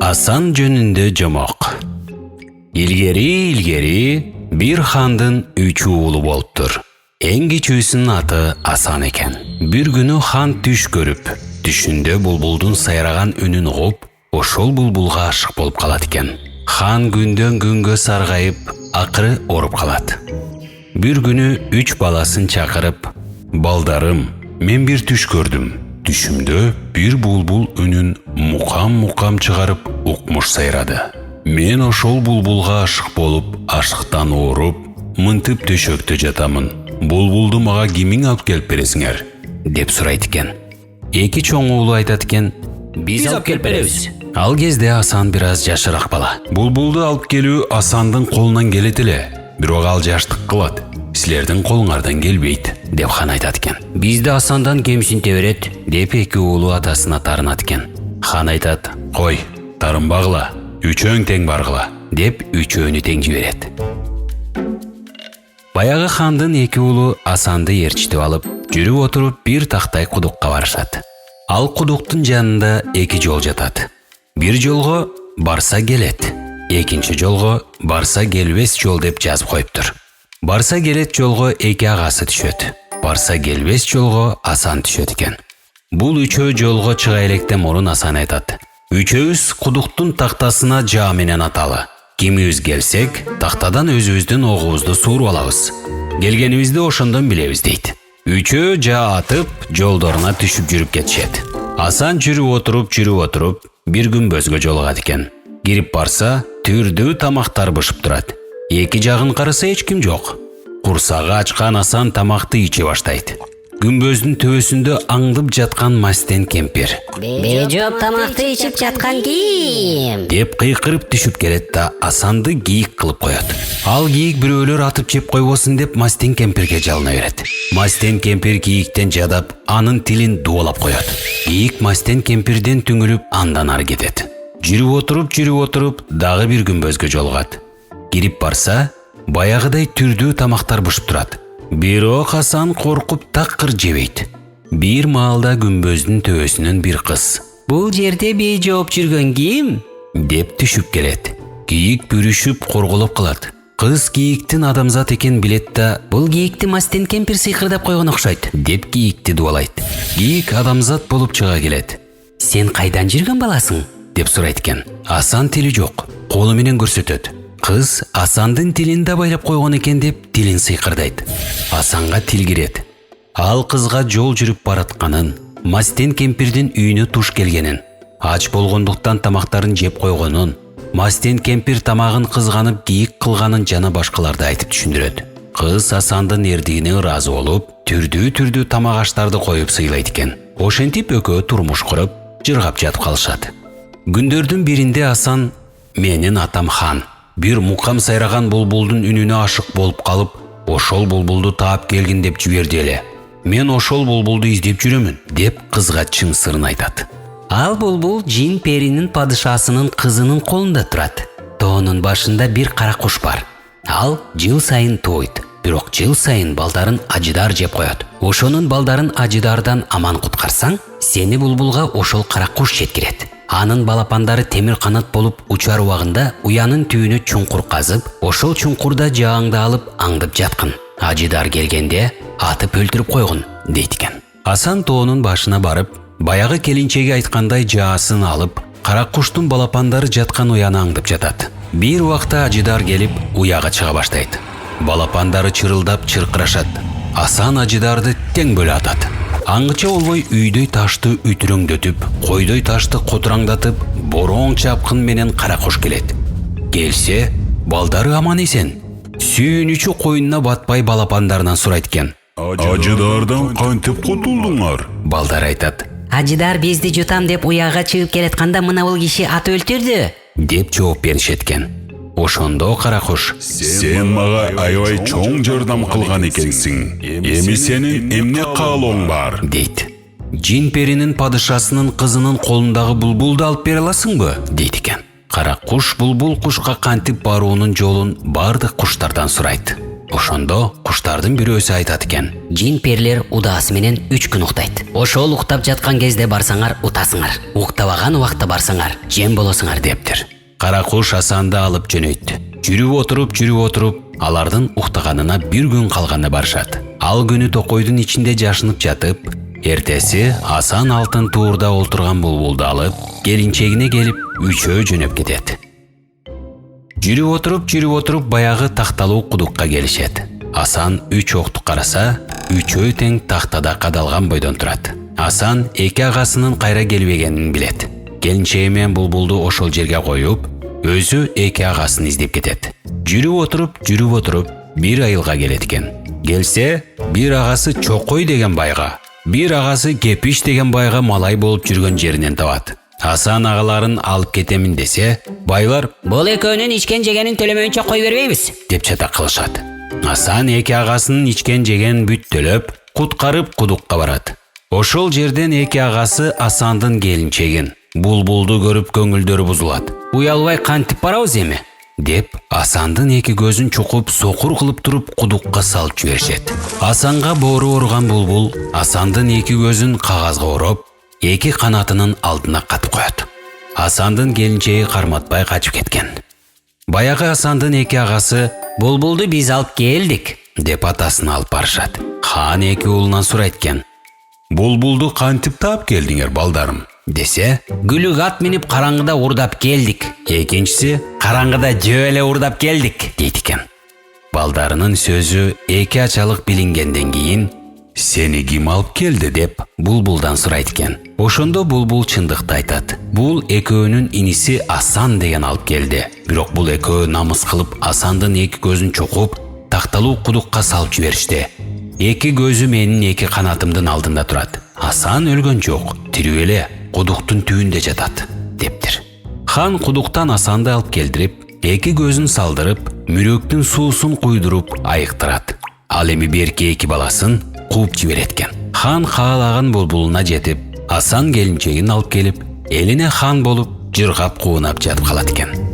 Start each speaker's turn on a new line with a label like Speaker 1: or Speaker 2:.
Speaker 1: Асан жөнүндө жомок. Илгери бир хандын 3 уулу болуптур. Эң кичүүсүнүн аты Асан экен. Бир күнү хан түш көрүп, түшүндө булбулдун сайраган үнүн угуп, ошол булбулга ашык болуп калат экен. Хан күндөн күнгө саргайып, акыры ооруп калат. Бир күнү 3 баласын чакырып, балдарым, мен бир түш көрдүм. Түшүмдө бир булбул үнүн мукам чыгарып укмуш сайрады. Мен ошол булбулга ашык болуп, ашыктан ооруп, мынтып төшөктө жатамын. Булбулду мага кимиң алып келип бересиңер? Деп сурайт экен. Эки чоң уулу айтат экен, биз алып келип беребиз. Ал кезде Асан бир аз жашыраак бала. Булбулду алып келүү Асандын колунан келет эле, бирок ал жаштык кылат. Силердин колуңардан келбейт, деп хан айтат экен. Бизди Асандан кемсинте берет, деп эки уулу атасына тарынат экен. Хан айтат, кой, тарынбагыла, үчөөң тең баргыла, деп үчөөнү тең жиберет. Баягы хандын эки уулу Асанды ээрчитип алып, жүрүп отуруп бир тактай кудукка барышат. Ал кудуктун жанында эки жол жатат. Бир жолго барса келет, экинчи жолго барса келбес жол деп жазып коюптур. Барса келет жолго эки агасы түшөт. Барса келбес жолго Асан түшөт экен. Бул үчөө жолго чыга электе мурун Асан айтат. Үчөөбүз кудуктун тактасына жаа менен аталы. Кимибиз келсек, тактадан өзүбүздүн огубузду сууруп алабыз. Келгенибизди ошондон билебиз дейт. Үчөө жаа атып, жолдоруна түшүп жүрүп кетишет. Асан жүрүп отуруп, бир күнбөзгө жолугат экен. Кирип барса, түрдүү тамактар бышып турат. Эки жагын караса эч ким жок. Курсагы ачкан Асан тамакты иче баштайт. Күнбөздүн төбөсүндө аңдып жаткан мастен кемпир.
Speaker 2: Бежоп тамакты ичип жаткан ким?
Speaker 1: Деп кыйкырып түшүп келет да Асанды кийик кылып коет. Ал кийик бирөөлөр атып жеп койбосун деп мастен кемпирге жалына берет. Мастен кемпир кийиктен жадап, анын тилин дубалап коет. Кийик мастен кемпирден түңүлүп андан ары кетет. Жүрүп отуруп, дагы бир күнбөзгө жолугат. Кирип барса, баягыдай түрдүү тамактар бышып турат. Бирок Асан коркуп такыр жебейт. Бир маалда күнбөздүн төбөсүнөн бир кыз. Бул жерде бейжооп жүргөн ким? Деп түшүп келет. Кийик бүрүшүп корголоп калат. Кыз кийиктин адамзат экен билет да, бул кийикти мастен кемпир сыйкырдап койгон окшойт, деп кийикти дубалайт. Кийик адамзат болуп чыга келет. Сен кайдан жүргөн баласың? Деп сурайт экен. Асан тили жок, колу менен көрсөтөт. Кыз Асандын тилин да байлап койгон экен деп тилин сыйкырдайт. Асанга тил кирет. Ал кызга жол жүрүп баратканын, мастен кемпирдин үйүнө туш келгенин, ач болгондуктан тамактарын жеп койгонун, мастен кемпир тамагын кызганып кийик кылганын жана башкаларды айтып түшүндүрөт. Кыз Асандын эрдигине ыраазы болуп, түрдүү тамак аштарды коюп сыйлайт экен. Ошентип экөө турмуш куруп, жыргап жатып калышат. Күндөрдүн биринде Асан, менин атам хан, бир мукам сайраган булбулдун үнүнө ашык болуп калып, ошол булбулду таап келгин деп жиберди эле. Мен ошол булбулду издеп жүрөмүн, деп кызга чын сырын айтат. Ал булбул жин перинин падышасынын кызынын колунда турат. Тоонун башында бир кара куш бар. Ал жыл сайын тууйт, бирок жыл сайын балдарын ажыдар жеп коет. Ошонун балдарын ажыдардан аман куткарсаң, сени булбулга ошол кара куш жеткирет. Анын балапандары темир канат болуп учар убагында уянын түбүнө чуңкур казып, ошол чуңкурда жааңды алып аңдып жаткын. Ажыдар келгенде атып өлтүрүп койгун, дейт экен. Асан тоонун башына барып, баягы келинчеги айткандай жаасын алып, кара куштун балапандары жаткан уяны аңдып жатат. Бир убакта ажыдар келип, уяга чыга баштайт. Балапандары чырылдап чыркырашат. Асан ажыдарды тең бөлө атат. Аңгыча болбой үйдөй ташты үтүрөңдөтүп, койдой ташты котураңдатып, бороң чапкын менен кара куш келет. Келсе, балдары аман эсен. Сүйүнүчү коюнуна батпай балапандарынан сурайт экен.
Speaker 3: Ажыдардан кантип кутулдуңар?
Speaker 1: Балдар айтат.
Speaker 2: Ажыдар бизди жутам деп уяга чыгып келатканда мына бул киши ат өлтүрдү,
Speaker 1: деп жооп беришет экен. Ошондо кара куш,
Speaker 3: Сен мага аябай чоң жардам кылган экенсиң. Эми сенин эмне каалооң бар?
Speaker 1: дейт. Жин перинин падышасынын кызынын колундагы булбулду алып бере аласыңбы? дейт экен. Кара куш булбул кушка кантип баруунун жолун бардык куштардан сурайт. Ошондо куштардын бирөөсү айтат экен.
Speaker 2: Жин перилер удаасы менен 3 күн уктайт. Ошол уктап жаткан кезде барсаңар утасыңар. Уктабаган убакта барсаңар жем болосуңар дептир.
Speaker 1: Кара куш Асанды алып жөнөйттү. Жүрүп отуруп, алардын уктаганына 1 күн калганда барышат. Ал күнү токойдун ичинде жашынып жатып, эртеси Асан алтын туурда олтурган булбулду алып, келинчегине келип, үчөө жөнөп кетет. Жүрүп отуруп баягы такталуу кудукка келишет. Асан 3 окту караса, үчөө тең тактада кадалган бойдон турат. Асан 2 агасынын кайра келбегенин билет. Келинчеги менен булбулду ошол жерге коюп, өзү 2 агасын издеп кетет. Жүрүп отуруп, 1 айылга келет экен. Келсе, 1 агасы Чокой деген байга, 1 агасы Кепиш деген байга малай болуп жүргөн жеринен табат. Асан агаларын алып кетемин десе, байлар
Speaker 2: Бул экөөнүн ичкен жегенин төлөмөйүнчө кой бербейбиз
Speaker 1: деп чатак кылышат. Асан 2 агасынын ичкен жеген бүт төлөп, куткарып кудукка барат. Ошол жерден 2 агасы Асандын келинчегин, булбулду көрүп көңүлдөрү бузулат.
Speaker 2: Уялбай кантип барабыз эми?
Speaker 1: Деп Асандын 2 көзүн чукуп, сокур кылып туруп кудукка салып жиберишет. Асанга боору ооруган булбул Асандын 2 көзүн кагазга ороп, 2 канатынын алдына катып коет. Асандын келинчеги карматпай качып кеткен. Баягы Асандын 2 агасы
Speaker 2: Булбулду биз алып келдик
Speaker 1: деп атасын алып барышат. Хан 2 уулунан сурайт экен. Булбулду кантип таап келдиңер, балдарым? Десе,
Speaker 2: Гүлүк ат минип караңгыда урдап келдик.
Speaker 1: Экинчиси,
Speaker 2: Караңгыда жөө эле урдап келдик
Speaker 1: дейт экен. Балдарынын сөзү 2 ачалык билингенден кийин, сени ким алып келди деп булбулдан сурайт экен. Ошондо булбул чындыкты айтат. Бул экөөнүн иниси Асан деген алып келди. Бирок бул экөө намыс кылып Асандын 2 көзүн чукуп, такталуу кудукка салып жиберишти. 2 көзү менин 2 канатымдын алдында турат. Асан өлгөн жок, тирүү эле, кудуктун түбүндө жатат, дептир. Хан кудуктан Асанды алып келдирип, 2 көзүн салдырып, мүрөктүн суусун куйдуруп айыктырат. Ал эми берки 2 баласын кууп жиберет экен. Хан каалаган булбулуна жетип, Асан келинчегин алып келип, элине хан болуп, жыргап куунап жатып калат экен.